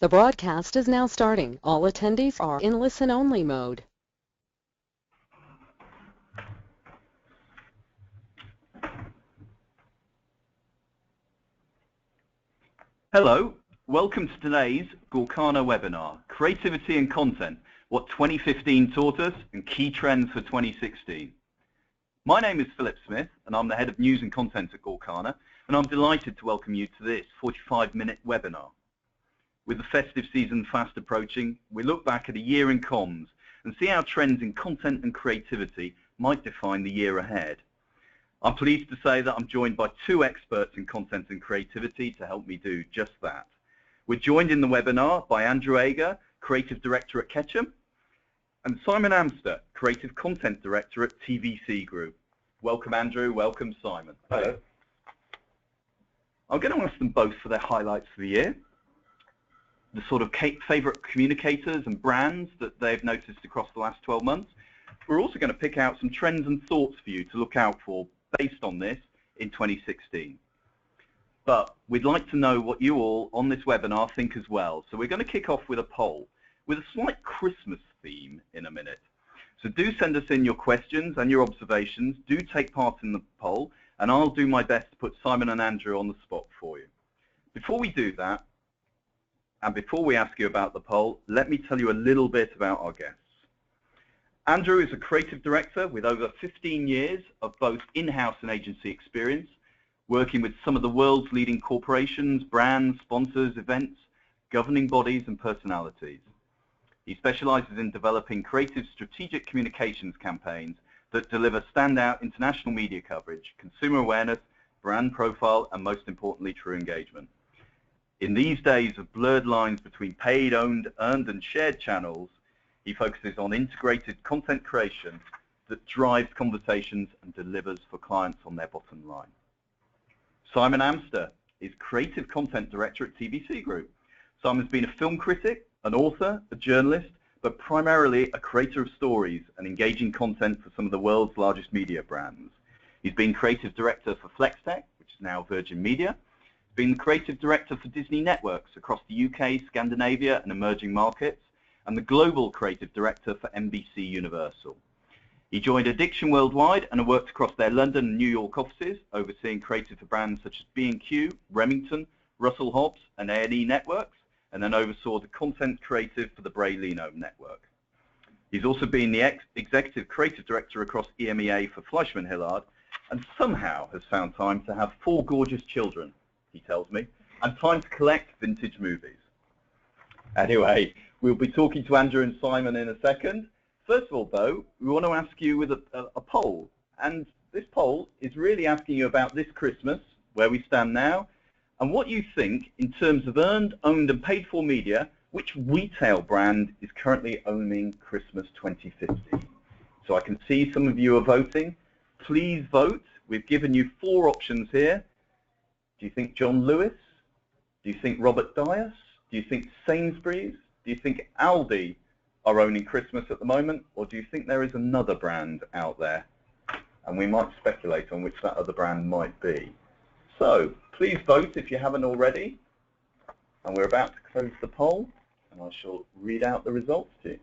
The broadcast is now starting. All attendees are in listen-only mode. Hello, welcome to today's Gorkana webinar, Creativity and Content, what 2015 taught us and key trends for 2016. My name is Philip Smith and I'm the Head of News and Content at Gorkana, and I'm delighted to welcome you to this 45-minute webinar. With the festive season fast approaching, we look back at a year in comms and see how trends in content and creativity might define the year ahead. I'm pleased to say that I'm joined by two experts in content and creativity to help me do just that. We're joined in the webinar by Andrew Ager, Creative Director at Ketchum, and Simon Amster, Creative Content Director at TVC Group. Welcome, Andrew. Welcome, Simon. Hello. I'm going to ask them both for their highlights for the year, the sort of favourite communicators and brands that they've noticed across the last 12 months. We're also going to pick out some trends and thoughts for you to look out for based on this in 2016. But we'd like to know what you all on this webinar think as well. So we're going to kick off with a poll with a slight Christmas theme in a minute. So do send us in your questions and your observations. Do take part in the poll, and I'll do my best to put Simon and Andrew on the spot for you. Before we do that, and before we ask you about the poll, let me tell you a little bit about our guests. Andrew is a creative director with over 15 years of both in-house and agency experience, working with some of the world's leading corporations, brands, sponsors, events, governing bodies, and personalities. He specializes in developing creative strategic communications campaigns that deliver standout international media coverage, consumer awareness, brand profile, and most importantly, true engagement. In these days of blurred lines between paid, owned, earned, and shared channels, he focuses on integrated content creation that drives conversations and delivers for clients on their bottom line. Simon Amster is Creative Content Director at TVC Group. Simon's been a film critic, an author, a journalist, but primarily a creator of stories and engaging content for some of the world's largest media brands. He's been Creative Director for Flextech, which is now Virgin Media. He's been the Creative Director for Disney Networks across the UK, Scandinavia, and emerging markets, and the Global Creative Director for NBC Universal. He joined Addiction Worldwide and worked across their London and New York offices, overseeing creative for brands such as B&Q, Remington, Russell Hobbs, and A&E Networks, and then oversaw the content creative for the Bray Leno network. He's also been the Executive Creative Director across EMEA for Fleishman Hillard, and somehow has found time to have 4 gorgeous children, he tells me, and time to collect vintage movies. Anyway, we'll be talking to Andrew and Simon in a second. First of all, though, we want to ask you with a poll. And this poll is really asking you about this Christmas, where we stand now, and what you think in terms of earned, owned, and paid for media, which retail brand is currently owning Christmas 2015. So I can see some of you are voting. Please vote. We've given you 4 options here. Do you think John Lewis? Do you think Robert Dias? Do you think Sainsbury's? Do you think Aldi are owning Christmas at the moment? Or do you think there is another brand out there? And we might speculate on which that other brand might be. So please vote if you haven't already. And we're about to close the poll, and I shall read out the results to you.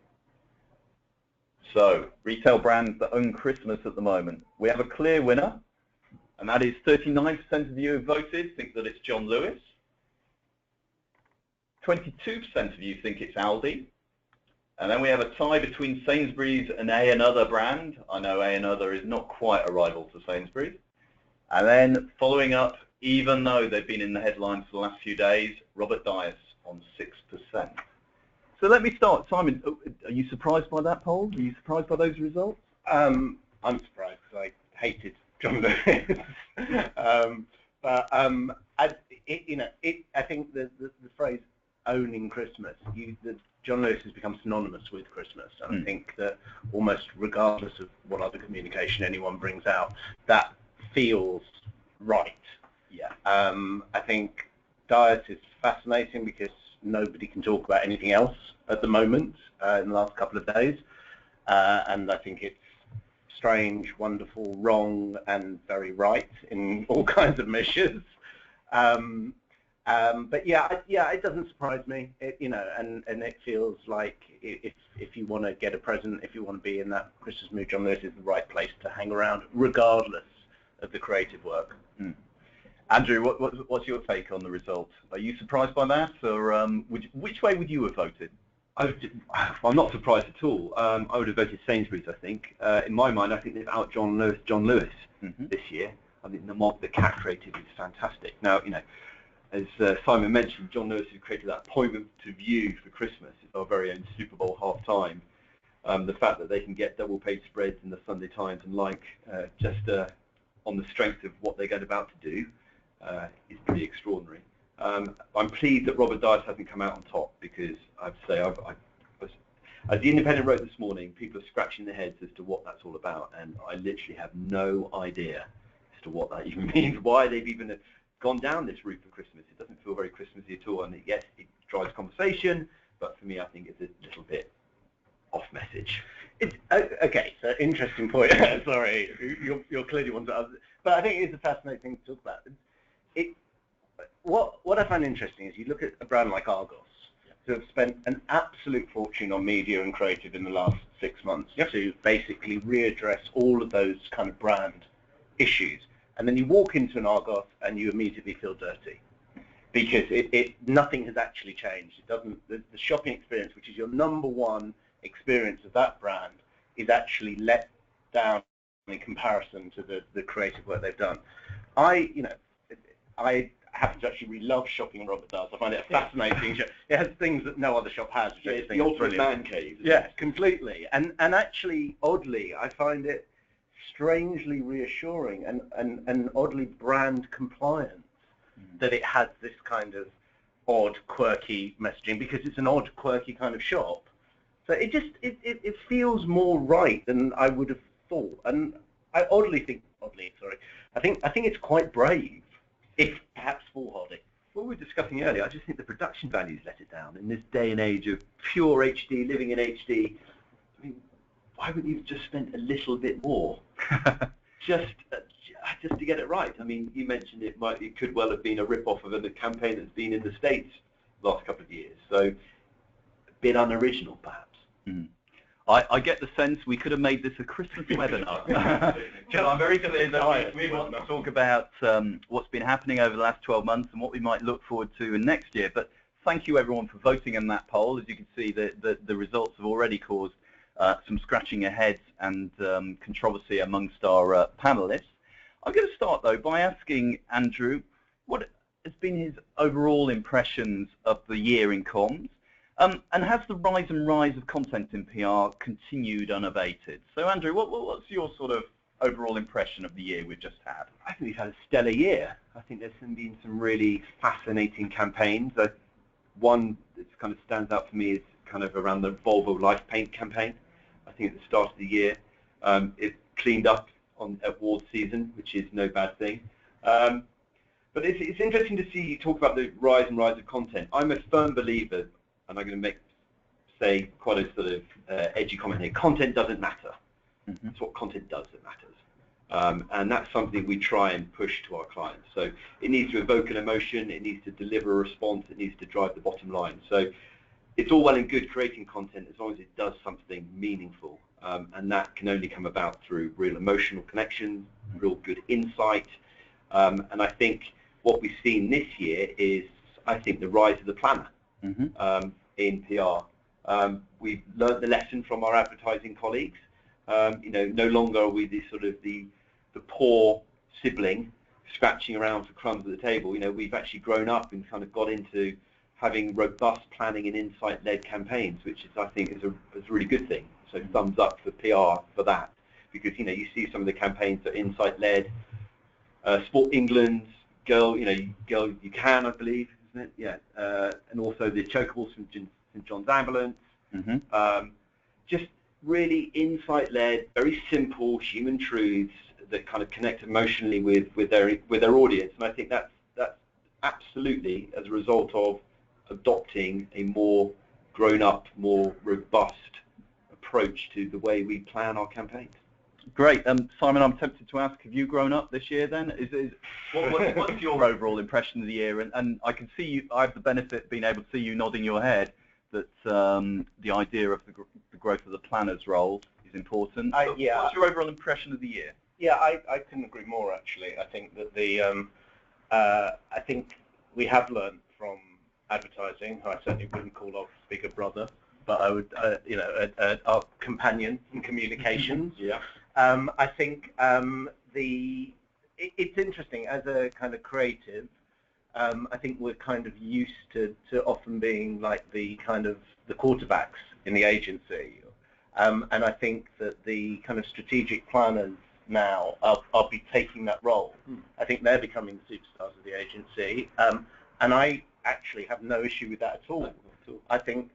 So, retail brands that own Christmas at the moment. We have a clear winner, and that is 39% of you who voted think that it's John Lewis. 22% of you think it's Aldi. And then we have a tie between Sainsbury's and A&Other brand. I know A&Other is not quite a rival to Sainsbury's. And then following up, even though they've been in the headlines for the last few days, Robert Dias on 6%. So let me start. Simon, are you surprised by that poll? Are you surprised by those results? I'm surprised because I hated John Lewis. I think the phrase owning Christmas, John Lewis has become synonymous with Christmas, and I think that almost regardless of what other communication anyone brings out, that feels right. Yeah. I think Dias is fascinating because nobody can talk about anything else at the moment in the last couple of days, and I think it's strange, wonderful, wrong, and very right in all kinds of measures. But yeah, it doesn't surprise me. And it feels like if you want to get a present, if you want to be in that Christmas mood, John Lewis is the right place to hang around, regardless of the creative work. Mm. Andrew, what's your take on the result? Are you surprised by that, or which way would you have voted? I'm not surprised at all. I would have voted Sainsbury's, I think. In my mind, I think they've out John Lewis this year. I think the cat creative is fantastic. Now, as Simon mentioned, John Lewis has created that appointment to view for Christmas. It's our very own Super Bowl halftime. The fact that they can get double-page spreads in the Sunday Times and just on the strength of what they're about to do is pretty extraordinary. I'm pleased that Robert Dice hasn't come out on top, because I'd say, as the Independent wrote this morning, people are scratching their heads as to what that's all about, and I literally have no idea as to what that even means, why they've even gone down this route for Christmas. It doesn't feel very Christmassy at all, and yes, it drives conversation, but for me, I think it's a little bit off message. It's okay. So interesting point. Sorry, you're clearly one to, but I think it is a fascinating thing to talk about. What I find interesting is you look at a brand like Argos, who have spent an absolute fortune on media and creative in the last 6 months to basically readdress all of those kind of brand issues. And then you walk into an Argos and you immediately feel dirty, because nothing has actually changed. It doesn't. The shopping experience, which is your #1 experience of that brand, is actually let down in comparison to the creative work they've done. I happen to actually really love shopping in Robert Dice. I find it a fascinating shop. It has things that no other shop has. It's the ultimate man cave. Yeah, completely. And actually, oddly, I find it strangely reassuring and oddly brand compliant that it has this kind of odd, quirky messaging, because it's an odd, quirky kind of shop. So it feels more right than I would have thought. And I think it's quite brave, if perhaps foolhardy. What we were discussing earlier, I just think the production values let it down. In this day and age of pure HD, living in HD, I mean, why wouldn't you have just spent a little bit more just to get it right? I mean, you mentioned it could well have been a rip-off of a campaign that's been in the States the last couple of years. So a bit unoriginal, perhaps. Mm. I get the sense we could have made this a Christmas webinar. I'm very clear that we want to talk about what's been happening over the last 12 months and what we might look forward to in next year. But thank you, everyone, for voting in that poll. As you can see, the results have already caused some scratching of heads and controversy amongst our panelists. I'm going to start, though, by asking Andrew what has been his overall impressions of the year in comms. And has the rise of content in PR continued unabated? So, Andrew, what's your sort of overall impression of the year we've just had? I think we've had a stellar year. I think there's been some really fascinating campaigns. One that kind of stands out for me is kind of around the Volvo Life Paint campaign. I think at the start of the year, it cleaned up on award season, which is no bad thing. But it's interesting to see you talk about the rise of content. I'm a firm believer, and I'm going to say quite a sort of edgy comment here. Content doesn't matter. Mm-hmm. It's what content does that matters. And that's something we try and push to our clients. So it needs to evoke an emotion, it needs to deliver a response, it needs to drive the bottom line. So it's all well and good creating content as long as it does something meaningful. And that can only come about through real emotional connection, real good insight. And I think what we've seen this year is, I think, the rise of the planner. Mm-hmm. In PR. We've learned the lesson from our advertising colleagues. No longer are we the poor sibling scratching around for crumbs at the table. We've actually grown up and kind of got into having robust planning and insight-led campaigns, which is, I think, is a really good thing. So thumbs up for PR for that, because you see some of the campaigns that are insight-led. Sport England's Girl You Can, I believe. Isn't it? Yeah, and also the Chokables from St John's Ambulance. Mm-hmm. Just really insight-led, very simple human truths that kind of connect emotionally with their audience, and I think that's absolutely as a result of adopting a more grown-up, more robust approach to the way we plan our campaigns. Great. Simon, I'm tempted to ask, have you grown up this year then? What's your overall impression of the year? And I can see you, I have the benefit of being able to see you nodding your head that the idea of the growth of the planner's role is important. Yeah. What's your overall impression of the year? Yeah, I couldn't agree more, actually. I think that I think we have learned from advertising. I certainly wouldn't call our bigger brother, but I would, our companion in communications. Yeah. I think it's interesting as a kind of creative. I think we're kind of used to often being like the kind of the quarterbacks in the agency, and I think that the kind of strategic planners now are be taking that role. I think they're becoming the superstars of the agency, and I actually have no issue with that at all. I think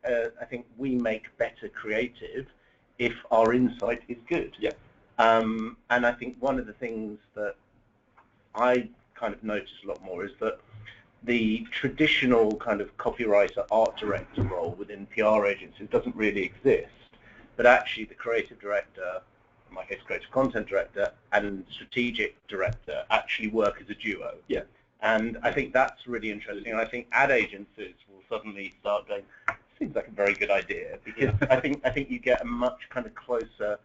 we make better creative if our insight is good. Yeah. And I think one of the things that I kind of notice a lot more is that the traditional kind of copywriter, art director role within PR agencies doesn't really exist, but actually the creative director, in my case creative content director, and strategic director actually work as a duo. Yeah. And I think that's really interesting, and I think ad agencies will suddenly start going, seems like a very good idea, because I think you get a much kind of closer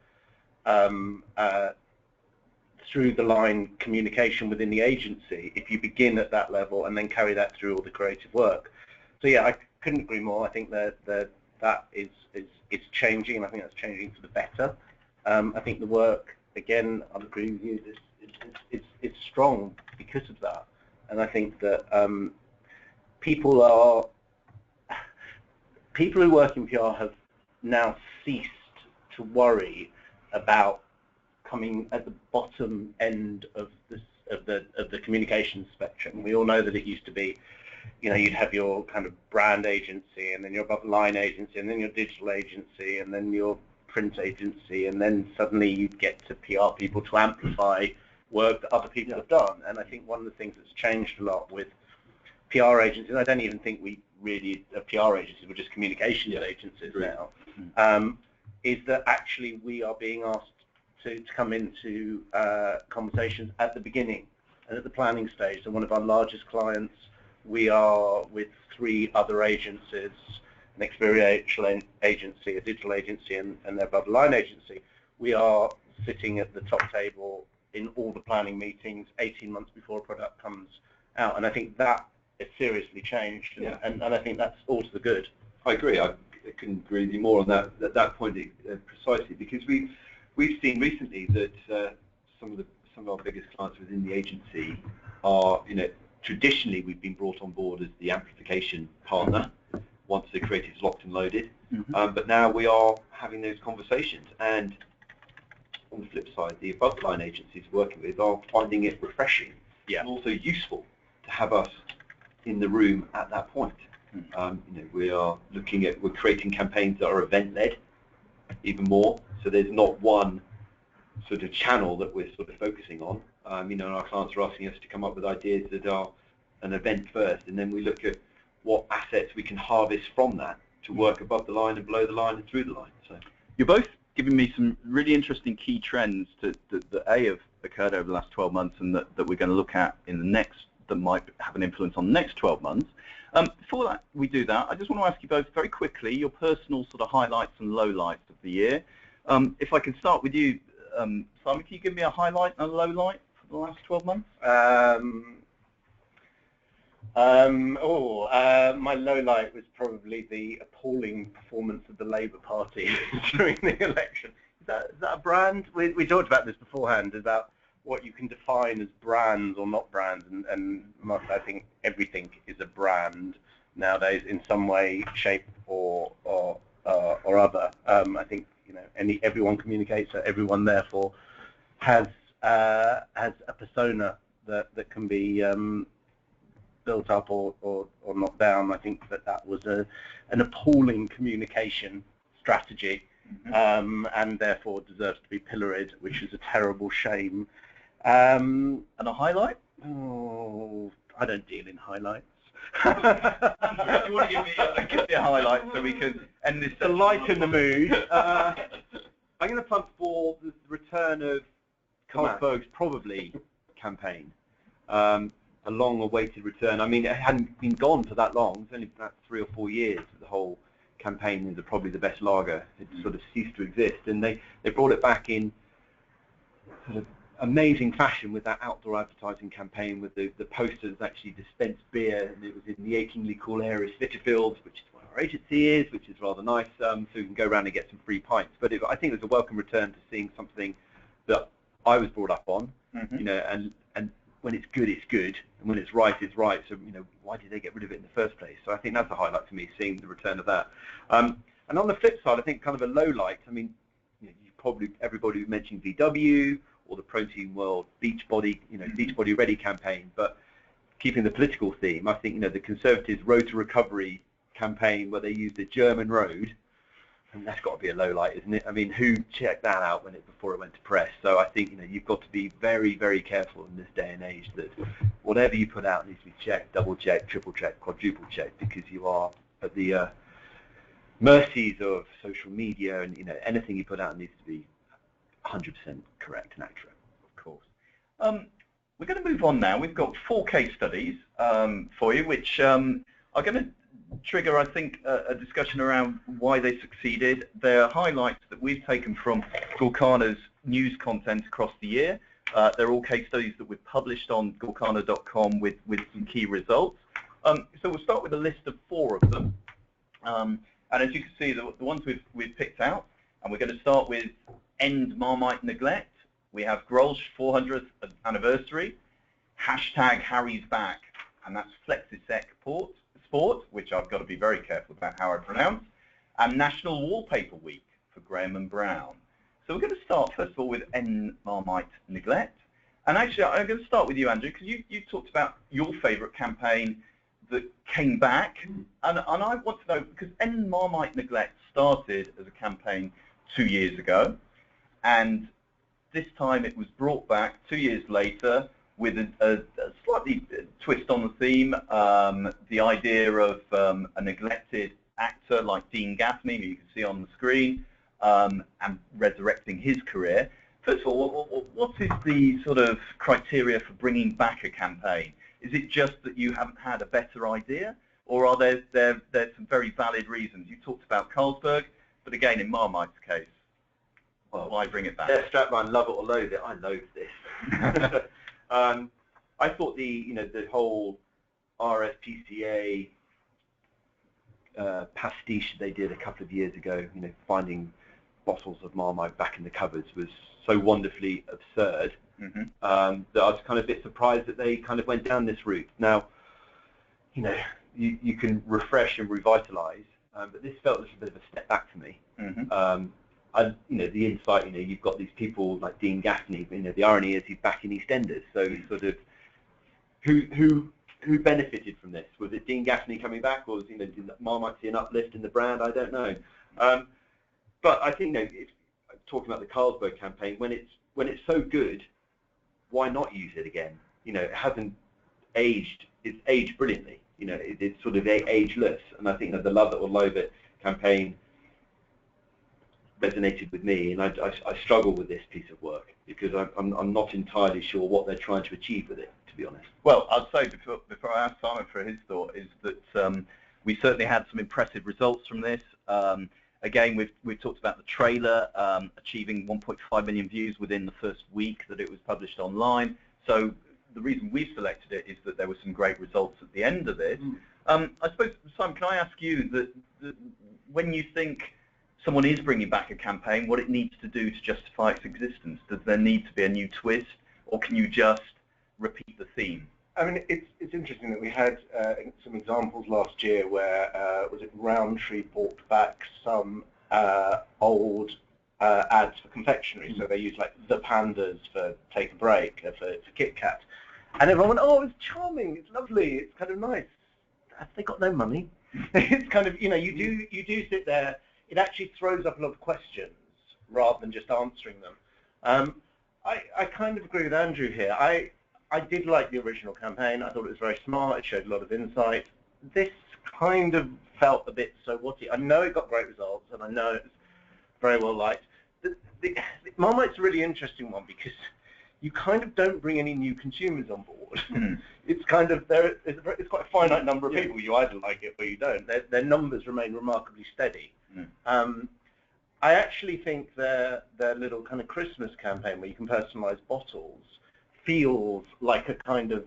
through the line communication within the agency if you begin at that level and then carry that through all the creative work. So yeah, I couldn't agree more. I think that is changing, and I think that's changing for the better. I think the work, again, I'll agree with you, it's strong because of that. And I think that people who work in PR have now ceased to worry about coming at the bottom end of the communications spectrum. We all know that it used to be, you'd have your kind of brand agency, and then your above the line agency, and then your digital agency, and then your print agency, and then suddenly you'd get to PR people to amplify work that other people have done. And I think one of the things that's changed a lot with PR agencies, and I don't even think we really are PR agencies, we're just communications agencies now, is that actually we are being asked to come into conversations at the beginning and at the planning stage. So one of our largest clients, we are with 3 other agencies, an experiential agency, a digital agency, and their above the line agency. We are sitting at the top table in all the planning meetings 18 months before a product comes out, and I think that has seriously changed, and I think that's all to the good. I agree. I couldn't agree with you more on that point precisely, because we've seen recently that some of our biggest clients within the agency are, traditionally we've been brought on board as the amplification partner once the creative's locked and loaded, but now we are having those conversations, and on the flip side, the above the line agencies we're working with are finding it refreshing and also useful to have us in the room at that point. We're creating campaigns that are event-led even more, so there's not one sort of channel that we're sort of focusing on. Our clients are asking us to come up with ideas that are an event first, and then we look at what assets we can harvest from that to work above the line and below the line and through the line. So you're both giving me some really interesting key trends that have occurred over the last 12 months, and that we're going to look at in the next, that might have an influence on the next 12 months. Before we do that, I just want to ask you both very quickly your personal sort of highlights and lowlights of the year. If I can start with you, Simon, can you give me a highlight and a lowlight for the last 12 months? My lowlight was probably the appalling performance of the Labour Party during the election. Is that a brand? We talked about this beforehand, about what you can define as brands or not brands, and I think everything is a brand nowadays in some way, shape, or other. I think everyone communicates, so everyone therefore has a persona that can be built up or knocked down. I think that was an appalling communication strategy, and therefore deserves to be pilloried, which is a terrible shame. And a highlight? Oh, I don't deal in highlights. You want to give me a highlight so we can end this? To lighten the mood. I'm going to punt for the return of Carlsberg's Probably campaign. A long-awaited return. I mean, it hadn't been gone for that long. It's only about 3 or 4 years. The whole campaign is Probably the Best Lager. It sort of ceased to exist, and they brought it back in sort of amazing fashion with that outdoor advertising campaign with the posters actually dispensed beer, and it was in the achingly cool area of Spitalfields, which is where our agency is, which is rather nice, so you can go around and get some free pints. But I think it was a welcome return to seeing something that I was brought up on, you know, and when it's good, and when it's right, it's right. So, you know, why did they get rid of it in the first place? So I think that's a highlight for me, seeing the return of that. And on the flip side, I think kind of a low light. I mean, you know, probably everybody mentioned VW or the Protein World Beachbody, you know, Beachbody Ready campaign. But keeping the political theme, I think, you know, the Conservatives' Road to Recovery campaign, where they used the German road. And that's got to be a low light, isn't it? I mean, who checked that out before it went to press? So I think, you know, you've got to be very, very careful in this day and age that whatever you put out needs to be checked, double checked, triple checked, quadruple checked, because you are at the mercies of social media, and, you know, anything you put out needs to be 100% correct and accurate. Of course. We're going to move on now. We've got 4 case studies for you, which are going to trigger, I think, a discussion around why they succeeded. They're highlights that we've taken from Gorkana's news content across the year. They're all case studies that we've published on gorkana.com with some key results. So we'll start with a list of 4 of them. And as you can see, the ones we've picked out, and we're going to start with End Marmite Neglect. We have Grolsch 400th anniversary, hashtag Harry's back, and that's Flexisec Sport, which I've got to be very careful about how I pronounce, and National Wallpaper Week for Graham and Brown. So we're going to start, first of all, with End Marmite Neglect. And actually, I'm going to start with you, Andrew, because you talked about your favourite campaign that came back. And I want to know, because End Marmite Neglect started as a campaign 2 years ago, and this time it was brought back 2 years later with a slightly twist on the theme, the idea of a neglected actor like Dean Gaffney, who you can see on the screen, and resurrecting his career. First of all, what is the sort of criteria for bringing back a campaign? Is it just that you haven't had a better idea, or are there some very valid reasons? You talked about Carlsberg, but again, in Marmite's case, well, why bring it back? Yeah, Strapline, love it or loathe it. I loathe this. I thought the whole RSPCA pastiche they did a couple of years ago, you know, finding bottles of Marmite back in the cupboards, was so wonderfully absurd that I was kind of a bit surprised that they kind of went down this route. Now, you know, you can refresh and revitalise, but this felt a little bit of a step back for me. You know, the insight, you know, you've got these people like Dean Gaffney, you know, the irony is he's back in EastEnders, so sort of, who benefited from this? Was it Dean Gaffney coming back, or was, you know, did Marmite see an uplift in the brand? I don't know. But I think, you know, talking about the Carlsberg campaign, when it's so good, why not use it again? You know, it hasn't aged, it's aged brilliantly. You know, it's sort of ageless, and I think that the Love It or Loathe It campaign resonated with me, and I struggle with this piece of work because I'm not entirely sure what they're trying to achieve with it, to be honest. Well, I'd say before I ask Simon for his thought, is that we certainly had some impressive results from this. Again, we've talked about the trailer achieving 1.5 million views within the first week that it was published online. So the reason we selected it is that there were some great results at the end of this. I suppose, Simon, can I ask you that when you think someone is bringing back a campaign, what it needs to do to justify its existence? Does there need to be a new twist, or can you just repeat the theme? I mean, it's interesting that we had some examples last year where, was it Roundtree brought back some old ads for confectionery. So they used like the pandas for Take a Break, for Kit Kat. And everyone went, oh, it's charming, it's lovely, it's kind of nice. Have they got no money? It's kind of, you know, you do sit there. It actually throws up a lot of questions rather than just answering them. I kind of agree with Andrew here. I did like the original campaign. I thought it was very smart. It showed a lot of insight. This kind of felt a bit so whatty. I know it got great results, and I know it's very well liked, Marmite's a really interesting one because you kind of don't bring any new consumers on board. It's kind of it's quite a finite number of people. You either like it or you don't. Their numbers remain remarkably steady. I actually think their little kind of Christmas campaign where you can personalise bottles feels like a kind of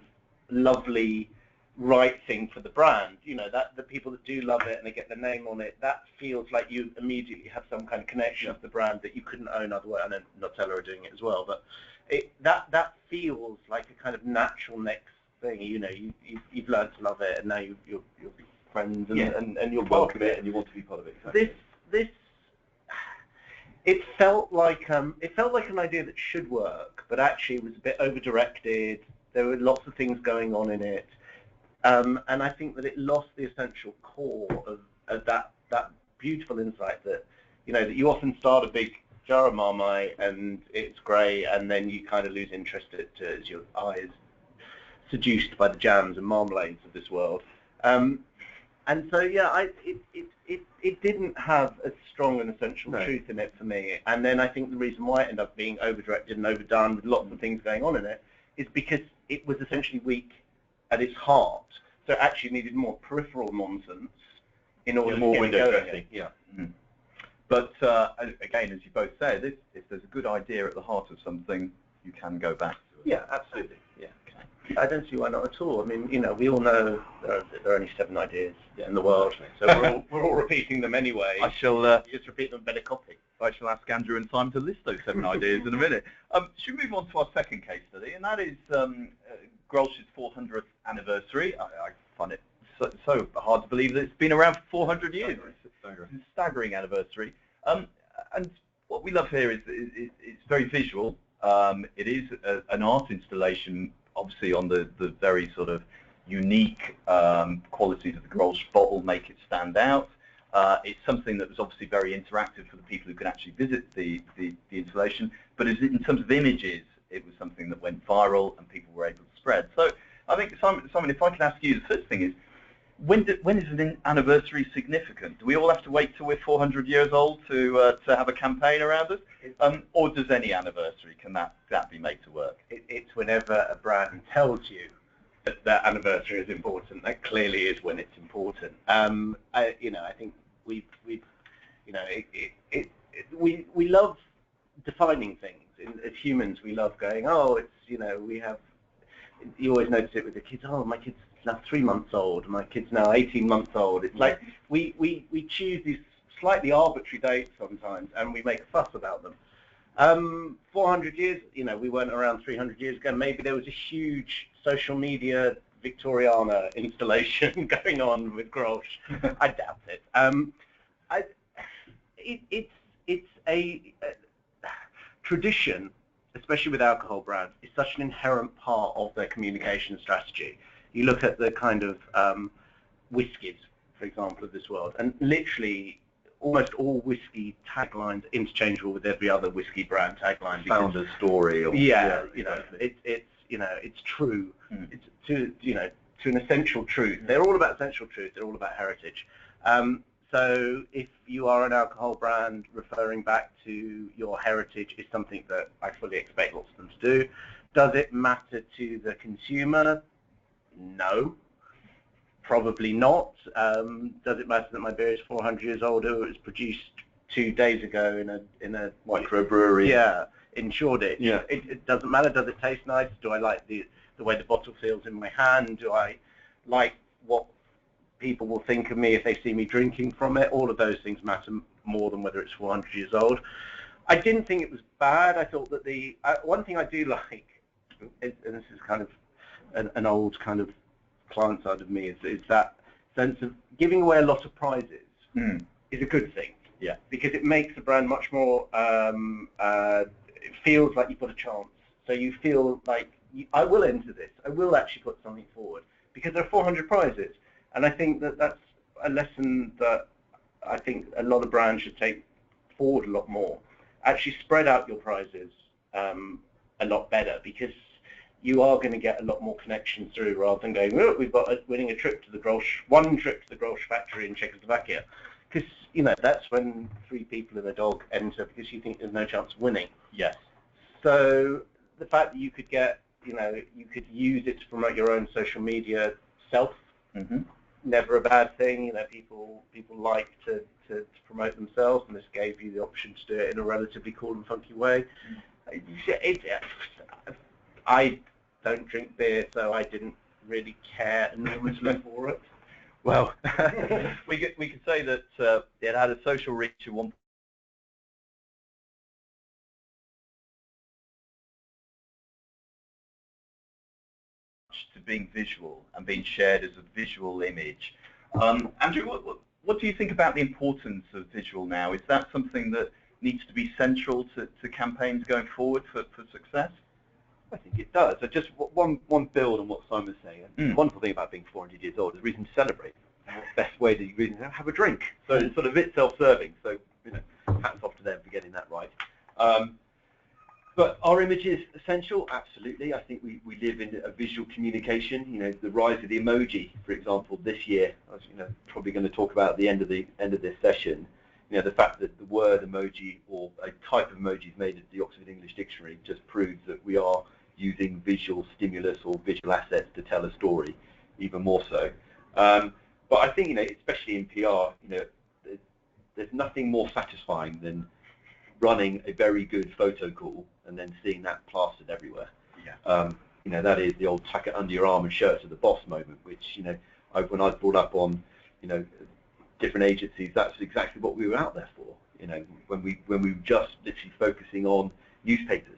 lovely right thing for the brand. You know, that the people that do love it and they get their name on it, that feels like you immediately have some kind of connection to the brand that you couldn't own otherwise. I know Nutella are doing it as well, but that feels like a kind of natural next thing. You know, you've learned to love it, and now you'll be friends, and you'll welcome it, and you want to be part of it. Exactly. It felt like an idea that should work, but actually it was a bit over-directed. There were lots of things going on in it, and I think that it lost the essential core of that beautiful insight that, you know, that you often start a big jar of Marmite and it's great, and then you kind of lose interest as your eye is seduced by the jams and marmalades of this world. And so, yeah, it didn't have a strong and essential truth in it for me. And then I think the reason why it ended up being over-directed and overdone with lots of things going on in it is because it was essentially weak at its heart. So it actually needed more peripheral nonsense in order to get window dressing. going. Yeah. But again, as you both said, if there's a good idea at the heart of something, you can go back to it. Yeah, absolutely. Yeah. I don't see why not at all. I mean, you know, we all know there are only 7 ideas in the world, so we're all repeating them anyway. I shall you just repeat them better copy. I shall ask Andrew and Simon to list those 7 ideas in a minute. Should we move on to our second case study, and that is Grolsch's 400th anniversary. I find it so hard to believe that it's been around for 400 years. It's a staggering anniversary. And what we love here is it's very visual. It is an art installation, obviously on the very sort of unique qualities of the Grolsch bottle make it stand out. It's something that was obviously very interactive for the people who could actually visit the installation, but in terms of images, it was something that went viral and people were able to spread. So I think, Simon, if I can ask you, the first thing is, when is an anniversary significant? Do we all have to wait till we're 400 years old to have a campaign around us? Or does any anniversary, can that be made to work? It's whenever a brand tells you that that anniversary is important. That clearly is when it's important. I think we love defining things. As humans, we love going, oh, it's, you know, we have. You always notice it with the kids. Oh, my kid's now 3 months old. My kid's now 18 months old. It's like we choose these slightly arbitrary dates sometimes, and we make a fuss about them. 400 years, you know, we weren't around 300 years ago. Maybe there was a huge social media Victoriana installation going on with Grolsch. I doubt it. It's a tradition, especially with alcohol brands, is such an inherent part of their communication strategy. You look at the kind of whiskies, for example, of this world, and literally almost all whiskey taglines are interchangeable with every other whiskey brand tagline. Founder's story. Or, it's true. It's to an essential truth. They're all about essential truth. They're all about heritage. So if you are an alcohol brand, referring back to your heritage is something that I fully expect lots of them to do. Does it matter to the consumer? No, probably not. Does it matter that my beer is 400 years old or it was produced 2 days ago in a microbrewery? Yeah, in Shoreditch. Yeah. It doesn't matter. Does it taste nice? Do I like the way the bottle feels in my hand? Do I like what people will think of me if they see me drinking from it? All of those things matter more than whether it's 400 years old. I didn't think it was bad. I thought that the one thing I do like, and this is kind of an old kind of client side of me, is that sense of giving away a lot of prizes is a good thing. Yeah. Because it makes the brand much more, it feels like you've got a chance. So you feel like, I will enter this. I will actually put something forward. Because there are 400 prizes. And I think that that's a lesson that I think a lot of brands should take forward a lot more. Actually spread out your prizes a lot better, because you are going to get a lot more connections through, rather than going, oh, we've got winning a trip to the Grolsch, one trip to the Grolsch factory in Czechoslovakia. because that's when 3 people and a dog enter because you think there's no chance of winning. Yes. So the fact that you could get, you could use it to promote your own social media self, never a bad thing. People like to promote themselves, and this gave you the option to do it in a relatively cool and funky way. I don't drink beer, so I didn't really care enormously for it. Well, we could say that it had a social reach at one to being visual and being shared as a visual image. Andrew, what do you think about the importance of visual now? Is that something that needs to be central to campaigns going forward for success? I think it does. So just one build on what Simon was saying. The wonderful thing about being 400 years old is a reason to celebrate. And the best way to reason to have a drink. So it's sort of a bit self-serving. So hats off to them for getting that right. But are images essential? Absolutely. I think we live in a visual communication. The rise of the emoji, for example, this year. I was probably going to talk about at the end of this session. The fact that the word emoji or a type of emoji is made at the Oxford English Dictionary just proves that we are using visual stimulus or visual assets to tell a story, even more so. But I think, especially in PR, there's nothing more satisfying than running a very good photo call and then seeing that plastered everywhere. Yeah. That is the old tuck it under your arm and show it to the boss moment, which, when I was brought up on, different agencies, that's exactly what we were out there for. When we were just literally focusing on newspapers.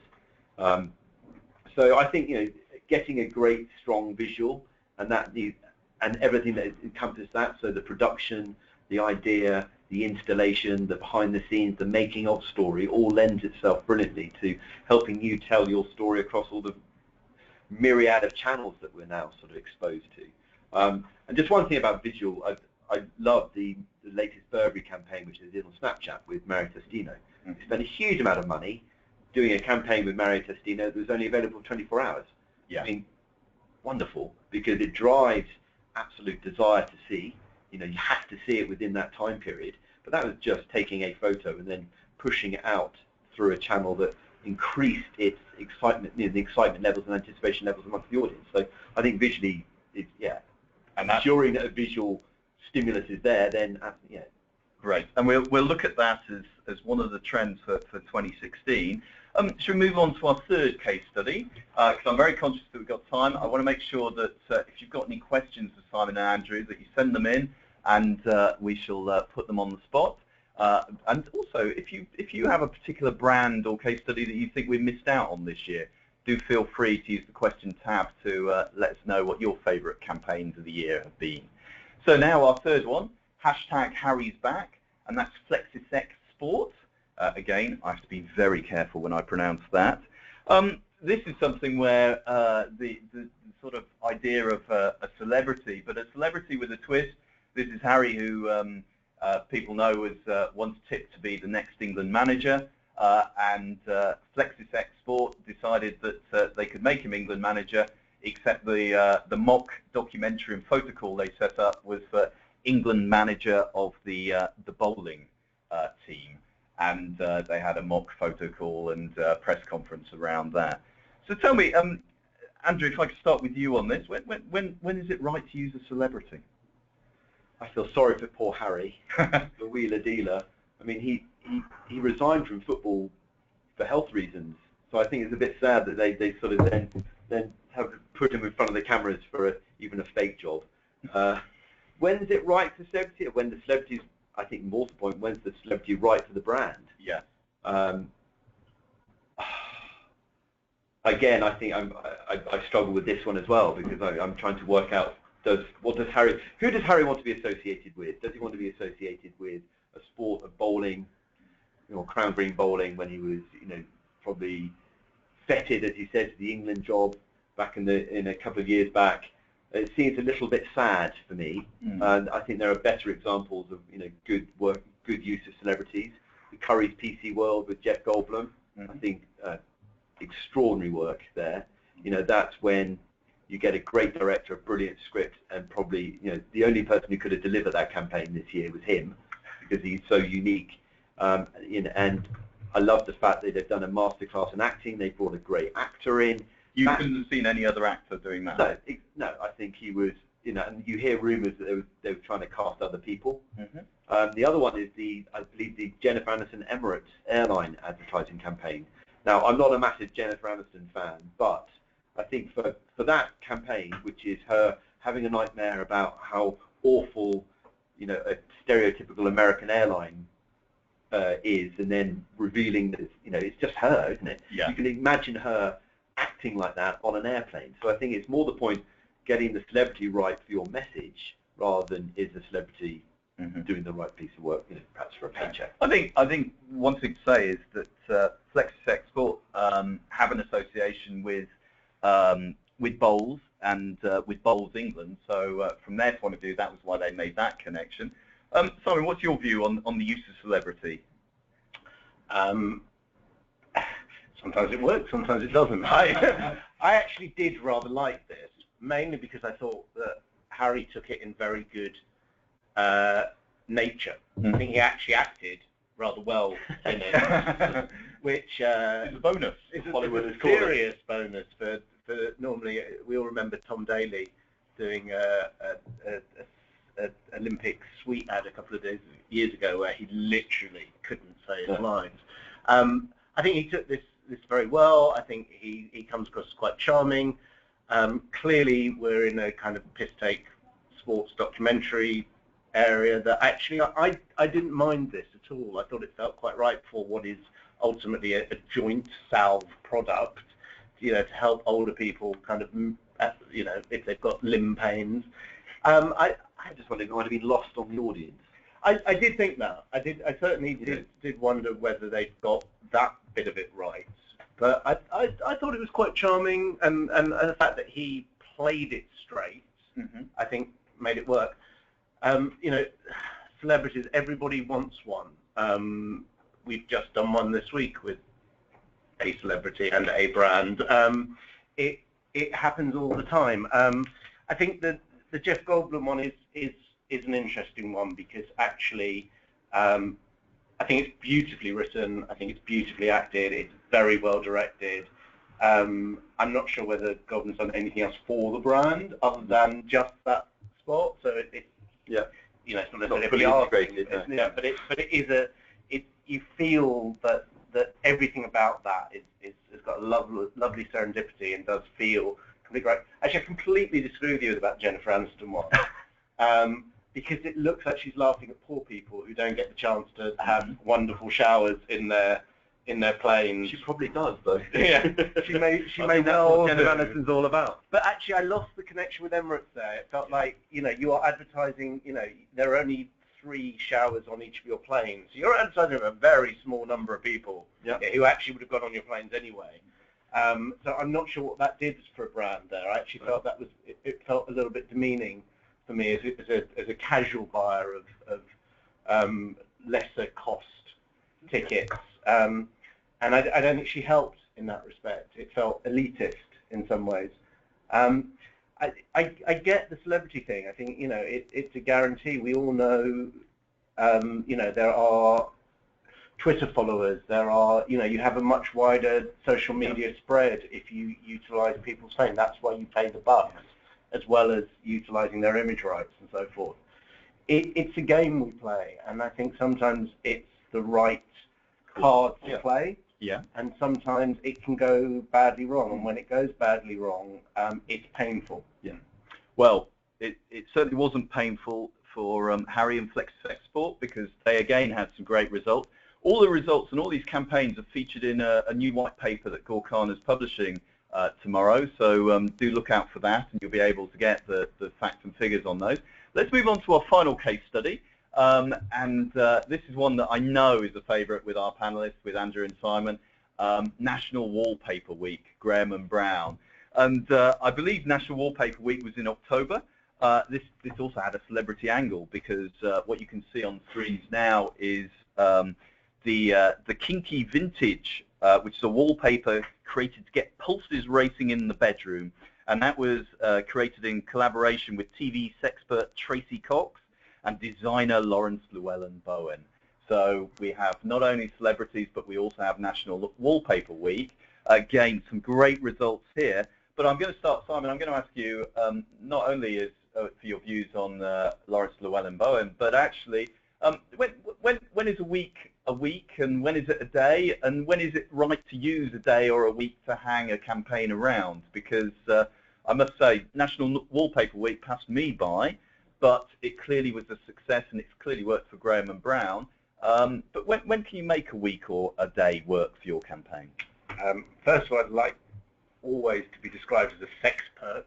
So I think getting a great strong visual and everything that encompasses that, so the production, the idea, the installation, the behind the scenes, the making of story, all lends itself brilliantly to helping you tell your story across all the myriad of channels that we're now sort of exposed to. And just one thing about visual, I love the latest Burberry campaign, which is in on Snapchat with Mario Testino. They spent a huge amount of money doing a campaign with Mario Testino that was only available for 24 hours. Yeah. I mean, wonderful, because it drives absolute desire to see. You have to see it within that time period. But that was just taking a photo and then pushing it out through a channel that increased its excitement, the excitement levels and anticipation levels amongst the audience. So I think visually, and ensuring that a visual stimulus is there, then Great, and we'll look at that as one of the trends for 2016. Should we move on to our third case study? Because I'm very conscious that we've got time. I want to make sure that if you've got any questions for Simon and Andrew, that you send them in, and we shall put them on the spot. And also, if you have a particular brand or case study that you think we missed out on this year, do feel free to use the question tab to let us know what your favourite campaigns of the year have been. So now our third one, #Harry's back, and that's FlexiSex Sport. Again, I have to be very careful when I pronounce that. This is something where the sort of idea of a celebrity, but a celebrity with a twist. This is Harry, who people know was once tipped to be the next England manager, and FlexiSex Sport decided that they could make him England manager, except the mock documentary and photo call they set up was for England manager of the bowling team, and they had a mock photo call and press conference around that. So tell me, Andrew, if I could start with you on this, when is it right to use a celebrity? I feel sorry for poor Harry, the wheeler dealer. I mean, he resigned from football for health reasons, so I think it's a bit sad that they sort of then have put him in front of the cameras for even a fake job. When is it right for celebrity? When the celebrities, I think more to the point, when's the celebrity right for the brand? Yeah. Again, I think I struggle with this one as well, because I'm trying to work out who does Harry want to be associated with? Does he want to be associated with a sport of bowling, crown green bowling, when he was probably feted, as he said, to the England job back in a couple of years back? It seems a little bit sad for me, and I think there are better examples of good work, good use of celebrities. The Curry's PC World with Jeff Goldblum, I think extraordinary work there. That's when you get a great director, a brilliant script, and probably the only person who could have delivered that campaign this year was him, because he's so unique. And I love the fact that they've done a masterclass in acting. They brought a great actor in. You couldn't have seen any other actor doing that. No, I think he was. And you hear rumours that they were trying to cast other people. The other one is I believe the Jennifer Aniston Emirates airline advertising campaign. Now, I'm not a massive Jennifer Aniston fan, but I think for that campaign, which is her having a nightmare about how awful, a stereotypical American airline is, and then revealing that it's just her, isn't it? Yeah. You can imagine her acting like that on an airplane. So I think it's more the point getting the celebrity right for your message rather than is the celebrity doing the right piece of work, perhaps for a paycheck. I think one thing to say is that FlexiSex Sport have an association with Bowls and with Bowls England. So from their point of view, that was why they made that connection. Simon, what's your view on the use of celebrity? Sometimes it works, sometimes it doesn't. I actually did rather like this, mainly because I thought that Harry took it in very good nature. I think he actually acted rather well in it, which is a bonus. It's a serious bonus for normally we all remember Tom Daley doing a Olympic suite ad a couple of years ago where he literally couldn't say his lines. I think he took this very well. I think he comes across as quite charming. Clearly, we're in a kind of piss-take sports documentary area that actually I didn't mind this at all. I thought it felt quite right for what is ultimately a joint salve product, to help older people kind of, if they've got limb pains. I just wondered if it might have been lost on the audience. I did think that. I certainly did wonder whether they'd got that bit of it right. But I thought it was quite charming, and the fact that he played it straight, I think, made it work. Celebrities, everybody wants one. We've just done one this week with a celebrity and a brand. It happens all the time. I think that the Jeff Goldblum one is an interesting one because actually I think it's beautifully written. I think it's beautifully acted. It's very well directed. I'm not sure whether Goldblum's done anything else for the brand other than just that spot. So it's not necessarily integrated. But it is you feel that everything about that has got a lovely serendipity and does feel completely great. Actually, I completely disagree with you about Jennifer Aniston one. Because it looks like she's laughing at poor people who don't get the chance to have wonderful showers in their planes. She probably does, though. Yeah, she may well. Jennifer Aniston's all about. But actually, I lost the connection with Emirates there. It felt like you are advertising. There are only 3 showers on each of your planes, so you're advertising to a very small number of people who actually would have gone on your planes anyway. So I'm not sure what that did for a brand there. I actually felt it felt a little bit demeaning for me as a casual buyer of lesser cost tickets, and I don't think she helped in that respect. It felt elitist in some ways. I get the celebrity thing. I think it's a guarantee. We all know there are Twitter followers. There are you have a much wider social media spread if you utilize people's fame. That's why you pay the bucks, as well as utilising their image rights and so forth. It's a game we play, and I think sometimes it's the right card to play, and sometimes it can go badly wrong, and when it goes badly wrong, it's painful. Yeah. Well, it certainly wasn't painful for Harry and FlexiSex Sport because they again had some great results. All the results and all these campaigns are featured in a new white paper that Gorkana is publishing tomorrow, so do look out for that and you'll be able to get the facts and figures on those. Let's move on to our final case study, and this is one that I know is a favourite with our panellists, with Andrew and Simon, National Wallpaper Week, Graham and Brown. And I believe National Wallpaper Week was in October. This also had a celebrity angle because what you can see on screens now is the Kinky Vintage, which is a wallpaper created to get pulses racing in the bedroom, and that was created in collaboration with TV sexpert Tracy Cox and designer Lawrence Llewellyn Bowen. So we have not only celebrities, but we also have National Wallpaper Week. Again, some great results here. But I'm going to start, Simon, I'm going to ask you, not only for your views on Laurence Llewelyn-Bowen, but actually, when is a week, and when is it a day, and when is it right to use a day or a week to hang a campaign around? Because I must say, National Wallpaper Week passed me by, but it clearly was a success, and it's clearly worked for Graham and Brown. But when can you make a week or a day work for your campaign? First of all, I'd like always to be described as a sexpert.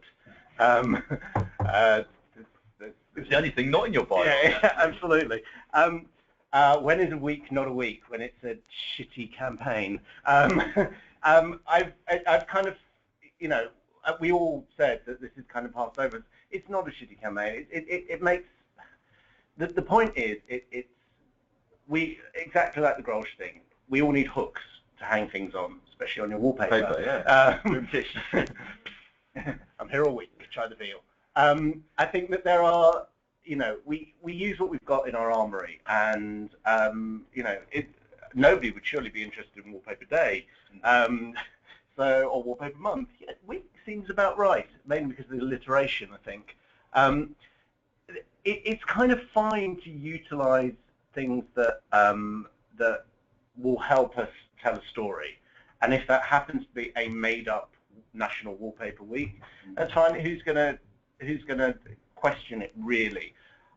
It's the only thing not in your bio. Yeah, absolutely. When is a week not a week? When it's a shitty campaign. I've kind of, you know, we all said that this is kind of passed over. It's not a shitty campaign. It makes the point is we exactly like the Grolsch thing. We all need hooks to hang things on, especially on your wallpaper. I'm here all week. Try the veal. I think that there are, you know, we use what we've got in our armory, and you know, nobody would surely be interested in Wallpaper Day, or Wallpaper Month. Yeah, week seems about right, mainly because of the alliteration, I think. It's kind of fine to utilise things that that will help us tell a story, and if that happens to be a made-up National Wallpaper Week, that's fine. Who's gonna question it, really?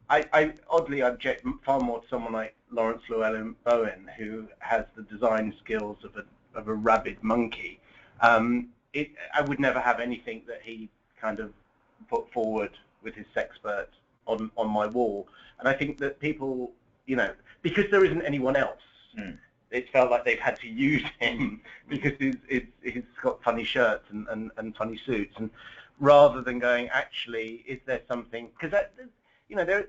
I oddly object far more to someone like Laurence Llewelyn-Bowen, who has the design skills of a rabid monkey. I would never have anything that he kind of put forward with his sexpert on my wall, and I think that people, you know, because there isn't anyone else, it felt like they've had to use him because he's got funny shirts and funny suits, and rather than going, actually, is there something? Because you know,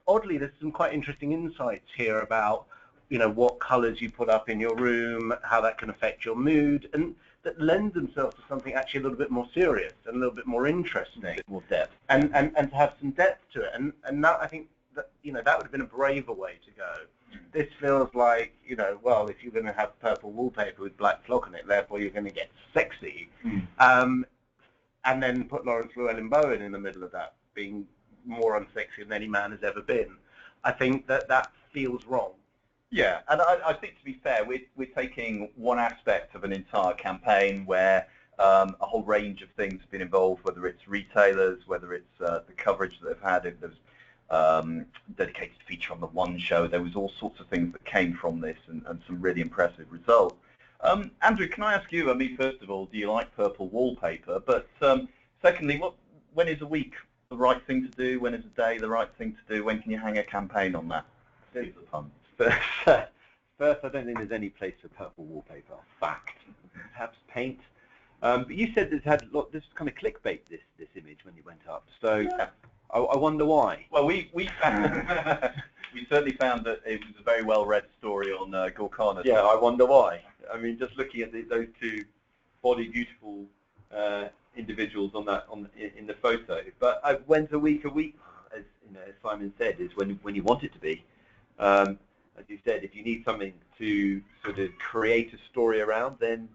oddly, there's some quite interesting insights here about, you know, what colours you put up in your room, how that can affect your mood, and that lend themselves to something actually a little bit more serious and a little bit more interesting, a bit more depth, and to have some depth to it. And that, I think that, you know, that would have been a braver way to go. This feels like, you know, well, if you're going to have purple wallpaper with black flock on it, therefore you're going to get sexy. And then put Laurence Llewelyn-Bowen in the middle of that, being more unsexy than any man has ever been. I think that feels wrong. Yeah, and I think, to be fair, we're taking one aspect of an entire campaign where a whole range of things have been involved, whether it's retailers, whether it's the coverage that they've had, if there's dedicated feature on the One Show. There was all sorts of things that came from this, and some really impressive results. Andrew, can I ask you, I mean, first of all, do you like purple wallpaper? But secondly, when is a week the right thing to do? When is a day the right thing to do? When can you hang a campaign on that? First, I don't think there's any place for purple wallpaper. Fact. Perhaps paint. But you said this had this kind of clickbait, this image, when you went up. So yeah. I wonder why. Well, we found, we certainly found that it was a very well-read story on Gorkana. Yeah, I wonder why. I mean, just looking at those two body beautiful individuals in the photo. But when's a week? A week, as you know, as Simon said, is when you want it to be. As you said, if you need something to sort of create a story around, then,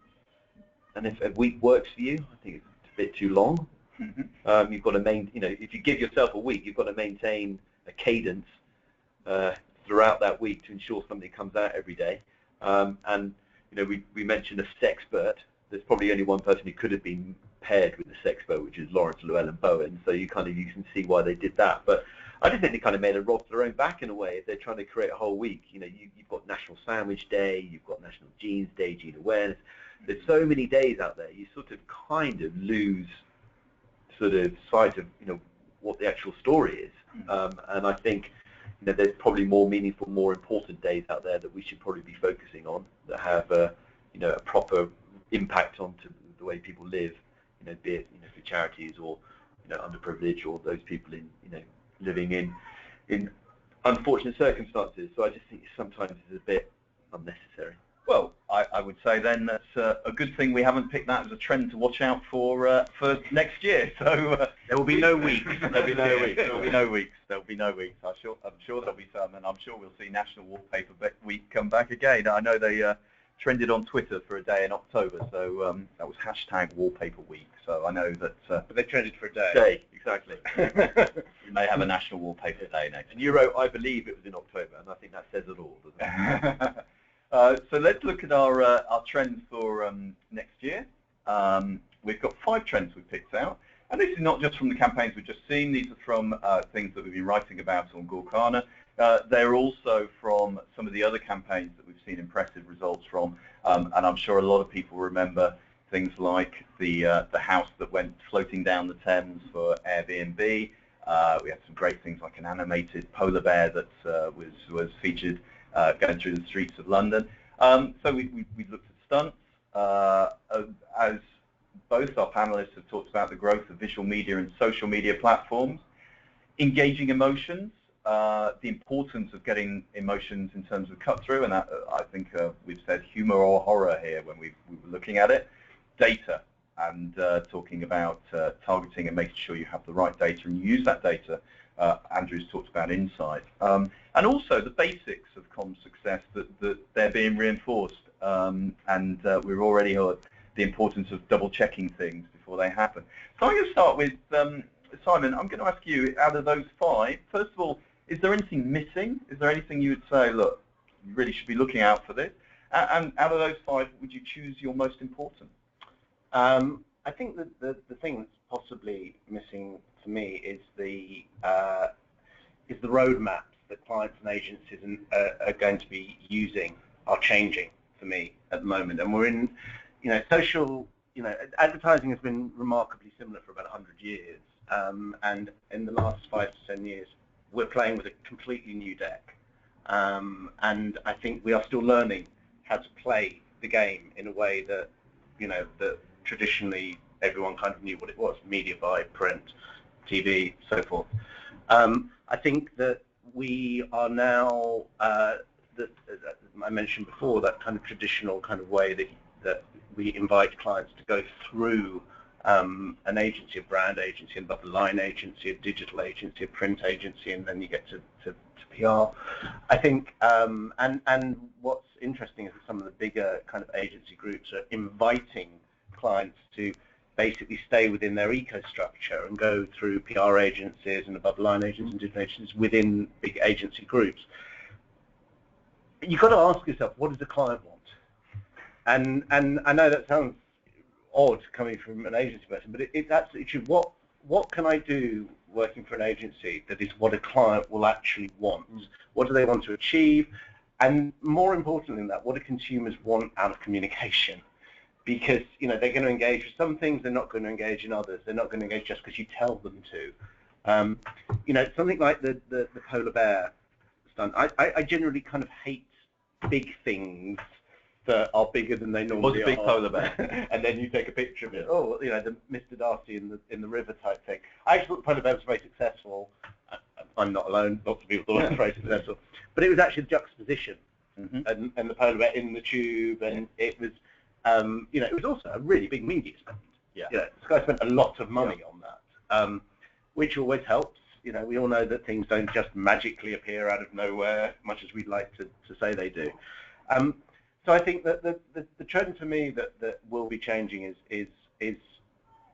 and if a week works for you, I think it's a bit too long. You've got to you know, if you give yourself a week, you've got to maintain a cadence throughout that week to ensure something comes out every day. And you know, we mentioned a sexpert. There's probably only one person who could have been paired with the sexpert, which is Laurence Llewelyn-Bowen. So you can see why they did that. But I just think they kind of made a rod for their own back in a way if they're trying to create a whole week. You know, you've got National Sandwich Day, you've got National Jeans Day, Jean Awareness. There's so many days out there. You sort of kind of lose sort of sight of, you know, what the actual story is. And I think, you know, there's probably more meaningful, more important days out there that we should probably be focusing on that have you know, a proper impact onto the way people live. You know, be it, you know, for charities or, you know, underprivileged, or those people in, you know, living in unfortunate circumstances. So I just think sometimes it's a bit unnecessary. Well, I would say then that's a good thing we haven't picked that as a trend to watch out for next year. So there will be no weeks. There'll be no weeks. There'll be no weeks. There'll be no weeks. I'm sure there'll be some, and I'm sure we'll see National Wallpaper Week come back again. I know they trended on Twitter for a day in October, so that was #Wallpaper Week. So I know that. But they trended for a day. Day, exactly. We may have a National Wallpaper Day next. And you wrote, I believe it was in October, and I think that says it all, doesn't it? So let's look at our trends for next year. We've got 5 trends we've picked out, and this is not just from the campaigns we've just seen. These are from things that we've been writing about on Gorkana. They're also from some of the other campaigns that we've seen impressive results from, and I'm sure a lot of people remember things like the house that went floating down the Thames for Airbnb. We had some great things like an animated polar bear that was featured going through the streets of London. So we looked at stunts. As both our panelists have talked about the growth of visual media and social media platforms, engaging emotions, the importance of getting emotions in terms of cut-through, and I think we've said humor or horror here when we were looking at it, data, and talking about targeting and making sure you have the right data and you use that data. Andrew's talked about insight. And also the basics of comms success, that they're being reinforced. And we've already heard the importance of double-checking things before they happen. So I'm going to start with Simon. I'm going to ask you, out of those 5, first of all, is there anything missing? Is there anything you would say, look, you really should be looking out for this? And out of those 5, would you choose your most important? I think that the thing that's possibly missing for me is the roadmaps that clients and agencies are going to be using are changing for me at the moment. And we're in, social, advertising has been remarkably similar for about 100 years. And in the last 5 to 10 years, we're playing with a completely new deck. And I think we are still learning how to play the game in a way that, that traditionally everyone kind of knew what it was: media buy, print, TV, so forth. I think that we are now, that I mentioned before, that kind of traditional kind of way that we invite clients to go through an agency, a brand agency, above the line agency, a digital agency, a print agency, and then you get to PR. I think, and what's interesting is that some of the bigger kind of agency groups are inviting clients to basically stay within their eco-structure and go through PR agencies and above-the-line agencies and digital agencies within big agency groups. You've got to ask yourself, what does the client want? And I know that sounds odd coming from an agency person, but it's absolutely true. What can I do working for an agency that is what a client will actually want? What do they want to achieve? And more importantly than that, what do consumers want out of communication? Because they're going to engage with some things, they're not going to engage in others. They're not going to engage just because you tell them to. Something like the polar bear stunt. I generally kind of hate big things that are bigger than they normally are. What's a big polar bear? And then you take a picture of it. Oh, the Mr. Darcy in the river type thing. I actually thought the polar bear was very successful. I'm not alone. Lots of people thought it was very successful. But it was actually the juxtaposition, and the polar bear in the tube, and it was. It was also a really big media spend. Yeah. Sky spent a lot of money on that, which always helps. We all know that things don't just magically appear out of nowhere, much as we'd like to say they do. So I think that the trend for me that will be changing is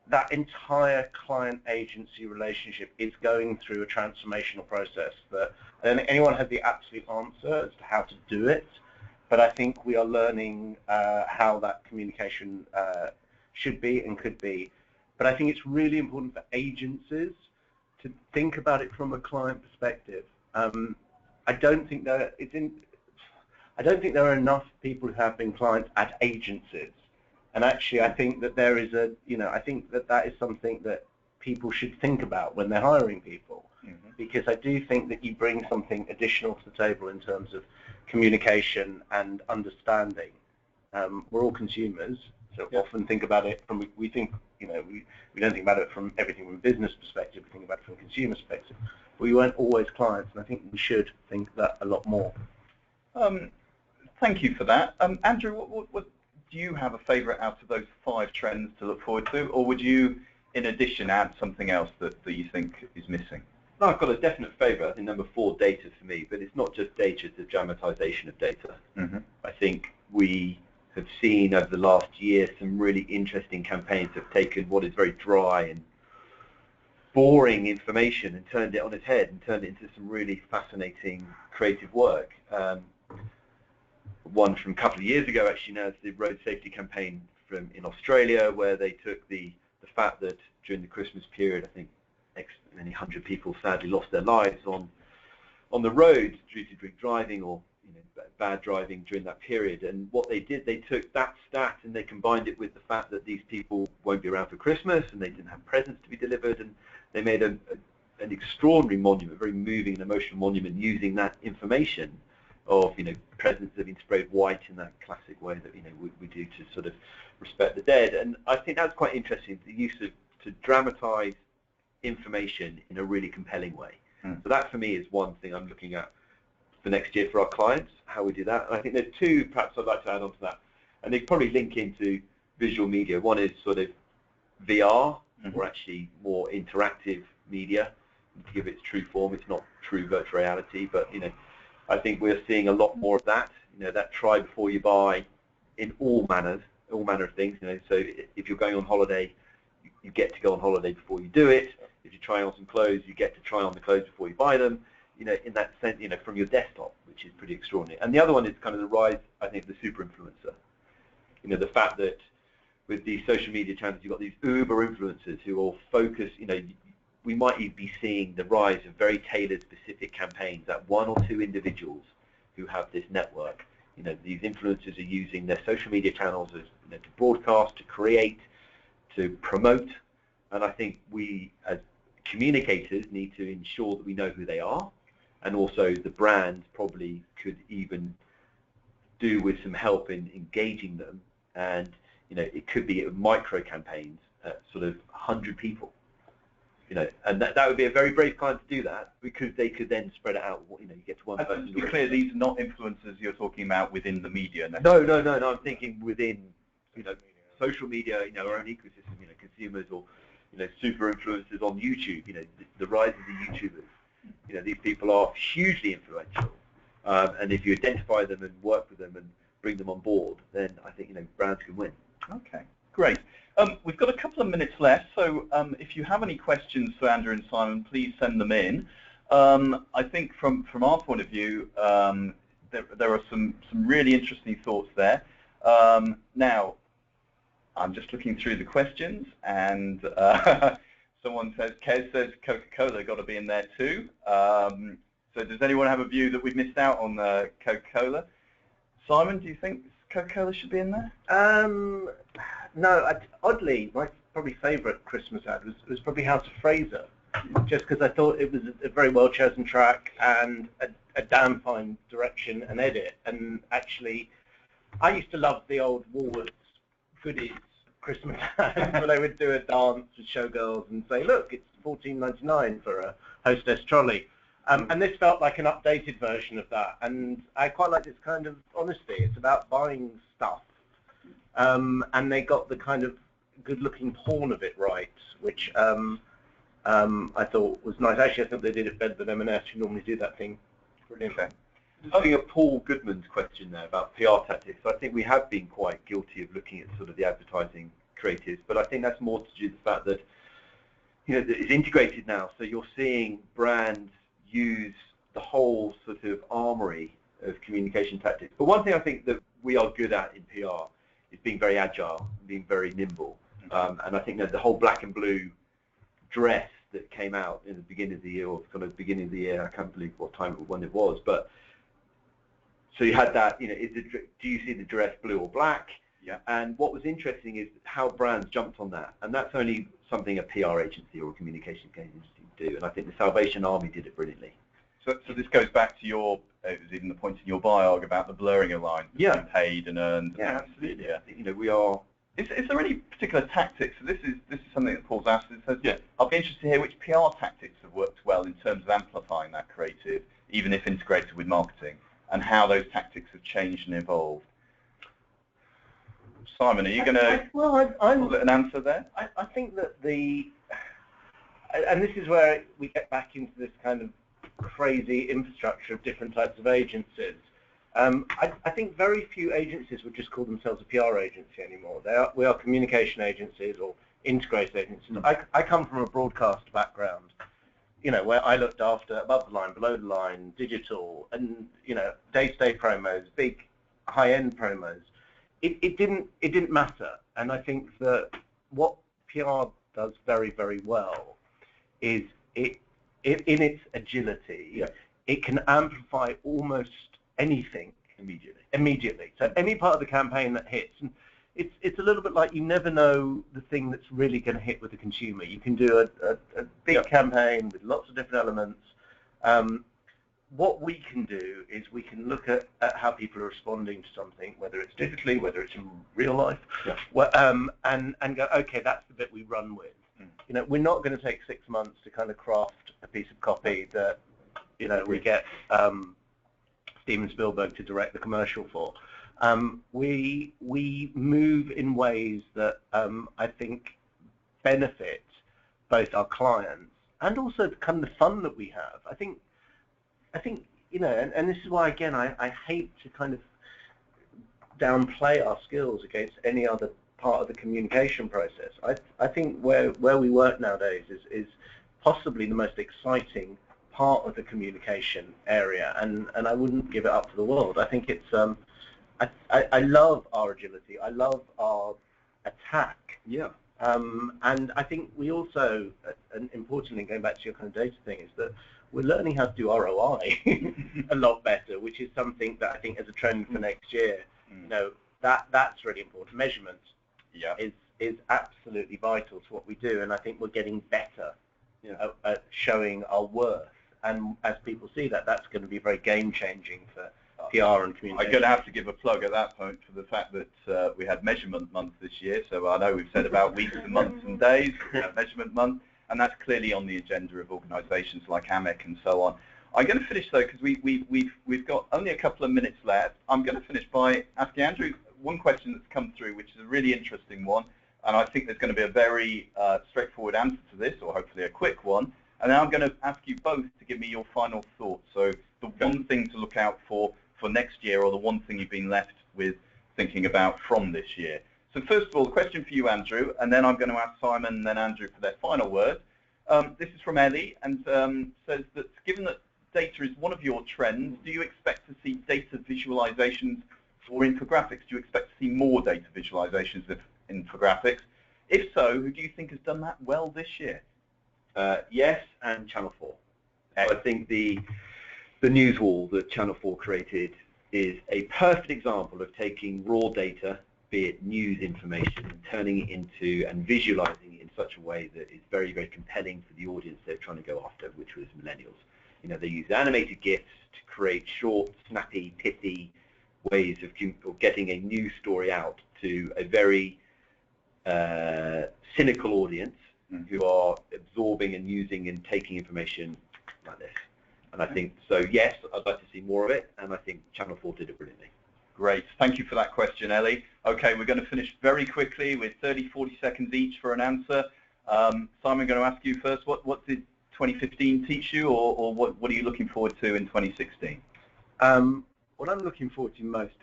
that entire client-agency relationship is going through a transformational process. That I don't think anyone has the absolute answer as to how to do it. But I think we are learning how that communication should be and could be. But I think it's really important for agencies to think about it from a client perspective. I don't think there are enough people who have been clients at agencies. And actually, I think that there is I think that is something that people should think about when they're hiring people. Because I do think that you bring something additional to the table in terms of communication and understanding. We're all consumers, so often think about it from, we think, we don't think about it from everything from a business perspective, we think about it from a consumer perspective. But we weren't always clients, and I think we should think that a lot more. Thank you for that. Andrew, what do you have a favourite out of those 5 trends to look forward to, or would you, in addition, add something else that you think is missing? No, I've got a definite favourite. I think number 4, data for me, but it's not just data, it's the dramatisation of data. I think we have seen over the last year some really interesting campaigns that have taken what is very dry and boring information and turned it on its head and turned it into some really fascinating creative work. One from a couple of years ago actually now is the road safety campaign in Australia, where they took the fact that during the Christmas period, I think many 100 people sadly lost their lives on the roads due to drink driving or bad driving during that period. And what they did, they took that stat and they combined it with the fact that these people won't be around for Christmas and they didn't have presents to be delivered, and they made an extraordinary monument, a very moving and emotional monument, using that information of presents that have been sprayed white in that classic way that we do to sort of respect the dead. And I think that's quite interesting, the use of to dramatise information in a really compelling way. So that for me is one thing I'm looking at for next year for our clients, how we do that. And I think there's 2 perhaps I'd like to add on to that, and they probably link into visual media. One is sort of VR, or actually more interactive media, to give it its true form. It's not true virtual reality, but I think we're seeing a lot more of that. That try before you buy in all manner of things. So if you're going on holiday, you get to go on holiday before you do it. If you try on some clothes, you get to try on the clothes before you buy them. In that sense, from your desktop, which is pretty extraordinary. And the other one is kind of the rise, I think, of the super influencer. The fact that with these social media channels, you've got these uber influencers who all focus, we might even be seeing the rise of very tailored, specific campaigns that 1 or 2 individuals who have this network. These influencers are using their social media channels as, to broadcast, to create, to promote. And I think we, as communicators, need to ensure that we know who they are. And also the brands probably could even do with some help in engaging them. And it could be micro campaigns at sort of 100 people. And that would be a very brave client to do that, because they could then spread it out. You get to one person. To be clear, these are not influencers you're talking about within the media. No. I'm thinking within social media, our own ecosystem. Consumers or super influencers on YouTube. The rise of the YouTubers. These people are hugely influential, and if you identify them and work with them and bring them on board, then I think brands can win. Okay, great. We've got a couple of minutes left, so if you have any questions for Andrew and Simon, please send them in. I think from our point of view, there are some really interesting thoughts there. Now, I'm just looking through the questions, and someone says, Kez says Coca-Cola got to be in there too. So does anyone have a view that we've missed out on Coca-Cola? Simon, do you think Coca-Cola should be in there? No, oddly, my probably favourite Christmas ad was probably House of Fraser, just because I thought it was a very well chosen track and a damn fine direction and edit. And actually, I used to love the old Woolworths goodies Christmas ads where they would do a dance with showgirls and say, look, it's $14.99 for a Hostess trolley. And this felt like an updated version of that. And I quite like this kind of honesty. It's about buying stuff. And they got the kind of good-looking porn of it right, which I thought was nice. Actually, I think they did it better than M&S, who normally do that thing. Brilliant. Okay. Looking at Paul Goodman's question there about PR tactics, I think we have been quite guilty of looking at sort of the advertising creatives, but I think that's more to do with the fact that it's integrated now. So you're seeing brands use the whole sort of armory of communication tactics. But one thing I think that we are good at in PR is being very agile, being very nimble. And I think that the whole black and blue dress that came out in the beginning of the year, or kind of beginning of the year, I can't believe what time when it was, but so you had that, do you see the dress blue or black? Yeah. And what was interesting is how brands jumped on that, and that's only something a PR agency or a communication agency do, and I think the Salvation Army did it brilliantly. So this goes back to your, it was even the point in your biog about the blurring of lines between paid and earned. Yeah, absolutely. Yeah. We are. Is there any particular tactics? So this is something that Paul's asked. It says, yeah, I'll be interested to hear which PR tactics have worked well in terms of amplifying that creative, even if integrated with marketing. and how those tactics have changed and evolved. Simon, are you going to an answer there? I think that and this is where we get back into this kind of crazy infrastructure of different types of agencies. I think very few agencies would just call themselves a PR agency anymore. We are communication agencies or integrated agencies. I come from a broadcast background, where I looked after above the line, below the line, digital, and day-to-day promos, big high-end promos. It didn't matter, and I think that what PR does very, very well is in its agility, it can amplify almost anything immediately. So any part of the campaign that hits, and it's a little bit like you never know the thing that's really going to hit with the consumer. You can do a big campaign with lots of different elements. What we can do is we can look at how people are responding to something, whether it's digitally, whether it's in real life, and go, okay, that's the bit we run with. We're not going to take 6 months to kind of craft a piece of copy that we get Steven Spielberg to direct the commercial for. We move in ways that I think benefit both our clients and also the kind of fun that we have. I think and this is why, again, I hate to kind of downplay our skills against any other part of the communication process. I think where we work nowadays is possibly the most exciting part of the communication area, and I wouldn't give it up for the world. I think it's I love our agility. I love our attack. Yeah. And I think we also, and importantly, going back to your kind of data thing, is that we're learning how to do ROI a lot better, which is something that I think as a trend for next year, that's really important. Measurement is absolutely vital to what we do, and I think we're getting better at showing our worth. And as people see that, that's going to be very game-changing for PR and communication. I'm going to have to give a plug at that point for the fact that we had Measurement Month this year. So I know we've said about weeks and months and days, Measurement Month, and that's clearly on the agenda of organisations like AMEC and so on. I'm going to finish though, because we've got only a couple of minutes left. I'm going to finish by asking Andrew one question that's come through, which is a really interesting one, and I think there's going to be a very straightforward answer to this, or hopefully a quick one. And then I'm going to ask you both to give me your final thoughts. So the one thing to look out for next year, or the one thing you've been left with thinking about from this year. So first of all, the question for you, Andrew, and then I'm going to ask Simon and then Andrew for their final word. This is from Ellie, and says that given that data is one of your trends, do you expect to see data visualizations for infographics? Do you expect to see more data visualizations of infographics? If so, who do you think has done that well this year? Yes, and Channel 4. I think the news wall that Channel 4 created is a perfect example of taking raw data, be it news information, and turning it into and visualizing it in such a way that is very, very compelling for the audience they're trying to go after, which was millennials. They use animated GIFs to create short, snappy, pithy ways of getting a news story out to a very cynical audience who are absorbing and using and taking information like this. And I think, so yes, I'd like to see more of it, and I think Channel 4 did it brilliantly. Great. Thank you for that question, Ellie. Okay, we're going to finish very quickly with 30, 40 seconds each for an answer. Simon, I'm going to ask you first, what did 2015 teach you, or what are you looking forward to in 2016? What I'm looking forward to most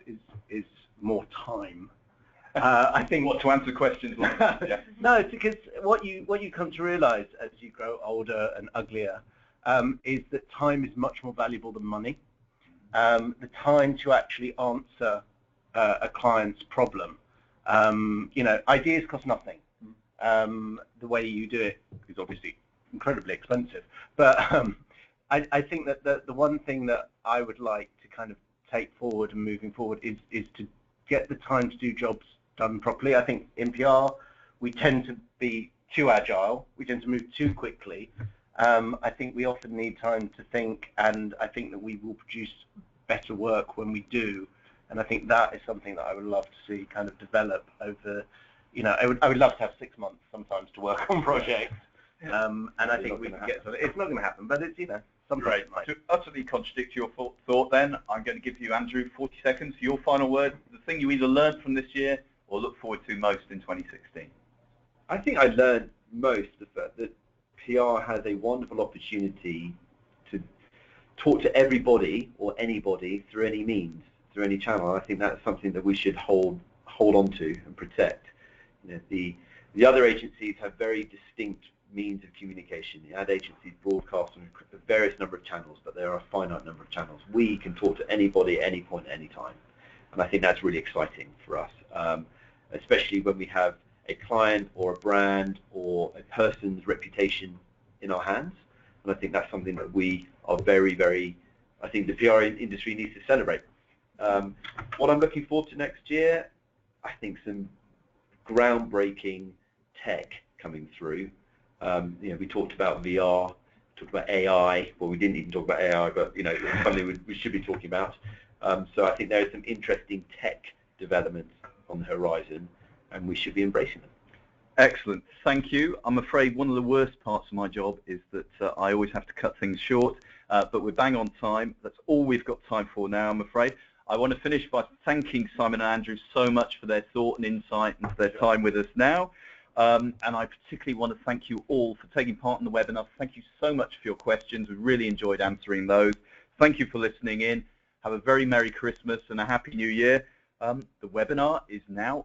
is more time. I think what to answer questions like that. Yeah. No, it's because what you come to realise as you grow older and uglier is that time is much more valuable than money. The time to actually answer a client's problem. Ideas cost nothing. The way you do it is obviously incredibly expensive. But I think that the one thing that I would like to kind of take forward and moving forward is to get the time to do jobs done properly. I think in PR we tend to be too agile. We tend to move too quickly. I think we often need time to think, and I think that we will produce better work when we do. And I think that is something that I would love to see kind of develop over. I would love to have 6 months sometimes to work on projects. And I think we can get. It's not going to happen, but it's Sometimes Great. To utterly contradict your thought then, I'm going to give you, Andrew, 40 seconds for your final word. The thing you either learned from this year or look forward to most in 2016. I think I learned most the fact that PR has a wonderful opportunity to talk to everybody or anybody through any means, through any channel. I think that's something that we should hold on to and protect. You know, the other agencies have very distinct means of communication. The ad agencies broadcast on a various number of channels, but there are a finite number of channels. We can talk to anybody at any point, at any time, and I think that's really exciting for us, especially when we have a client or a brand or a person's reputation in our hands. And I think that's something that we are very, very, I think the PR industry needs to celebrate. What I'm looking forward to next year, I think some groundbreaking tech coming through. You know, we talked about VR, talked about AI. Well, we didn't even talk about AI, but you know, it's something we should be talking about. So I think there are some interesting tech developments on the horizon, and we should be embracing them. Excellent. Thank you. I'm afraid one of the worst parts of my job is that I always have to cut things short, but we're bang on time. That's all we've got time for now, I'm afraid. I want to finish by thanking Simon and Andrew so much for their thought and insight and for their time with us now. And I particularly want to thank you all for taking part in the webinar. Thank you so much for your questions. We really enjoyed answering those. Thank you for listening in. Have a very Merry Christmas and a Happy New Year. The webinar is now